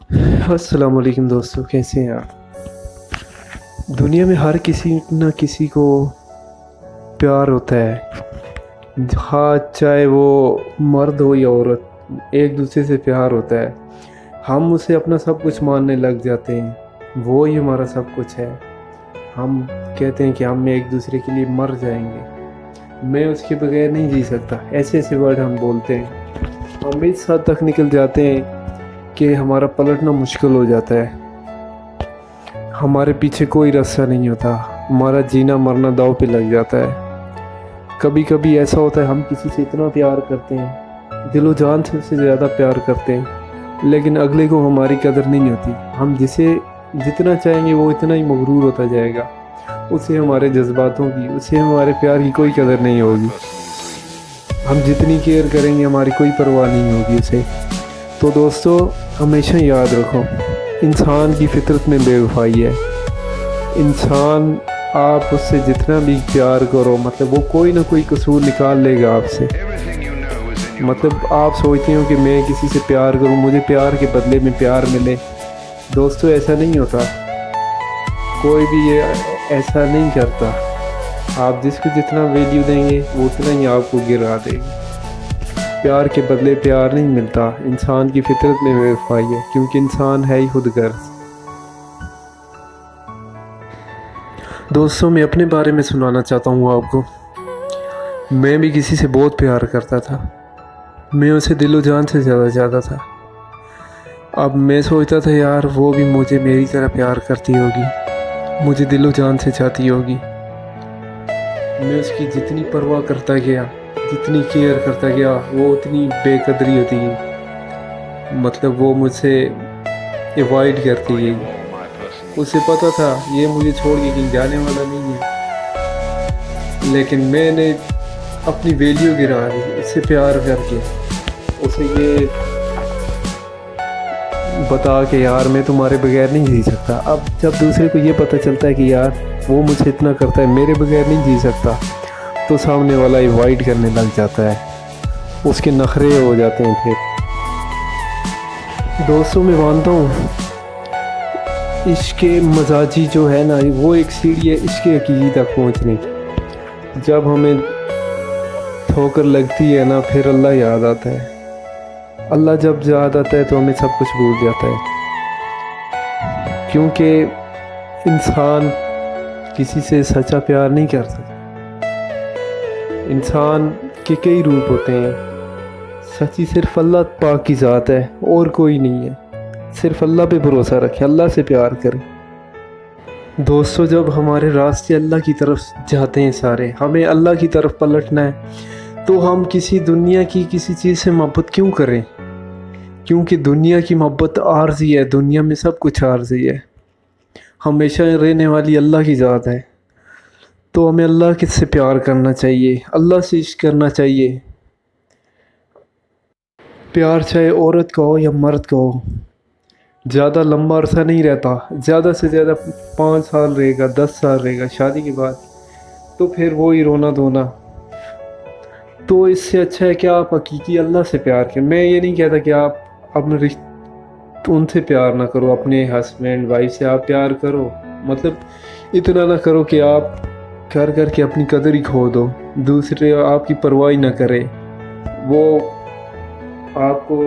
السلام علیکم دوستو، کیسے ہیں آپ؟ دنیا میں ہر کسی نہ کسی کو پیار ہوتا ہے، ہاں چاہے وہ مرد ہو یا عورت، ایک دوسرے سے پیار ہوتا ہے۔ ہم اسے اپنا سب کچھ ماننے لگ جاتے ہیں، وہ ہی ہمارا سب کچھ ہے۔ ہم کہتے ہیں کہ ہم ایک دوسرے کے لیے مر جائیں گے، میں اس کے بغیر نہیں جی سکتا، ایسے ایسے ورڈ ہم بولتے ہیں۔ ہم اس حد تک نکل جاتے ہیں کہ ہمارا پلٹنا مشکل ہو جاتا ہے، ہمارے پیچھے کوئی راستہ نہیں ہوتا، ہمارا جینا مرنا داؤ پہ لگ جاتا ہے۔ کبھی کبھی ایسا ہوتا ہے ہم کسی سے اتنا پیار کرتے ہیں، دل و جان سے اس سے زیادہ پیار کرتے ہیں، لیکن اگلے کو ہماری قدر نہیں ہوتی۔ ہم جسے جتنا چاہیں گے وہ اتنا ہی مغرور ہوتا جائے گا، اسے ہمارے جذباتوں کی، اسے ہمارے پیار کی کوئی قدر نہیں ہوگی۔ ہم جتنی کیئر کریں گے ہماری کوئی پرواہ نہیں ہوگی اسے۔ تو دوستو، ہمیشہ یاد رکھو، انسان کی فطرت میں بے وفائی ہے۔ انسان، آپ اس سے جتنا بھی پیار کرو، مطلب وہ کوئی نہ کوئی قصور نکال لے گا آپ سے۔ مطلب آپ سوچتے ہو کہ میں کسی سے پیار کروں، مجھے پیار کے بدلے میں پیار ملے۔ دوستو، ایسا نہیں ہوتا، کوئی بھی یہ ایسا نہیں کرتا۔ آپ جس کو جتنا ویلیو دیں گے وہ اتنا ہی آپ کو گرا دے گا۔ پیار کے بدلے پیار نہیں ملتا، انسان کی فطرت میں بے وفائی ہے، کیونکہ انسان ہے ہی خود غرض۔ دوستوں، میں اپنے بارے میں سنانا چاہتا ہوں آپ کو۔ میں بھی کسی سے بہت پیار کرتا تھا، میں اسے دل و جان سے زیادہ چاہتا تھا۔ اب میں سوچتا تھا یار وہ بھی مجھے میری طرح پیار کرتی ہوگی، مجھے دل و جان سے چاہتی ہوگی۔ میں اس کی جتنی پرواہ کرتا گیا، جتنی کیئر کرتا گیا، وہ اتنی بے قدری ہوتی گئی، مطلب وہ مجھ سے ایوائڈ کرتی گئی۔ اسے پتہ تھا یہ مجھے چھوڑ کے کہیں جانے والا نہیں ہے، لیکن میں نے اپنی ویلیو گرا دی اس سے پیار کر کے، اسے یہ بتا کہ یار میں تمہارے بغیر نہیں جی سکتا۔ اب جب دوسرے کو یہ پتہ چلتا ہے کہ یار وہ مجھ سے اتنا کرتا ہے، میرے بغیر نہیں جی سکتا، تو سامنے والا ایوائڈ کرنے لگ جاتا ہے، اس کے نخرے ہو جاتے ہیں۔ پھر دوستوں، میں مانتا ہوں عشق مزاجی جو ہے نا، وہ ایک سیڑھی ہے عشق حقیقی تک پہنچنے کی۔ جب ہمیں ٹھوکر لگتی ہے نا، پھر اللہ یاد آتا ہے۔ اللہ جب یاد آتا ہے تو ہمیں سب کچھ بھول جاتا ہے، کیونکہ انسان کسی سے سچا پیار نہیں کر سکتا۔ انسان کے کئی روپ ہوتے ہیں، سچی صرف اللہ پاک کی ذات ہے اور کوئی نہیں ہے۔ صرف اللہ پہ بھروسہ رکھیں، اللہ سے پیار کریں۔ دوستو، جب ہمارے راستے اللہ کی طرف جاتے ہیں، سارے ہمیں اللہ کی طرف پلٹنا ہے، تو ہم کسی دنیا کی کسی چیز سے محبت کیوں کریں؟ کیونکہ دنیا کی محبت عارضی ہے، دنیا میں سب کچھ عارضی ہے، ہمیشہ رہنے والی اللہ کی ذات ہے۔ تو ہمیں اللہ سے پیار کرنا چاہیے، اللہ سے عشق کرنا چاہیے۔ پیار چاہے عورت کا ہو یا مرد کا ہو، زیادہ لمبا عرصہ نہیں رہتا، زیادہ سے زیادہ 5 سال رہے گا، 10 سال رہے گا، شادی کے بعد تو پھر وہی رونا دھونا۔ تو اس سے اچھا ہے کہ آپ حقیقی اللہ سے پیار کریں۔ میں یہ نہیں کہتا کہ آپ اپنے ان سے پیار نہ کرو، اپنے ہسبینڈ وائف سے آپ پیار کرو، مطلب اتنا نہ کرو کہ آپ کر کر کے اپنی قدر ہی کھو دو، دوسرے آپ کی پرواہ نہ کرے، وہ آپ کو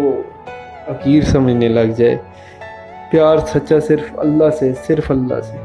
حقیر سمجھنے لگ جائے۔ پیار سچا صرف اللہ سے، صرف اللہ سے۔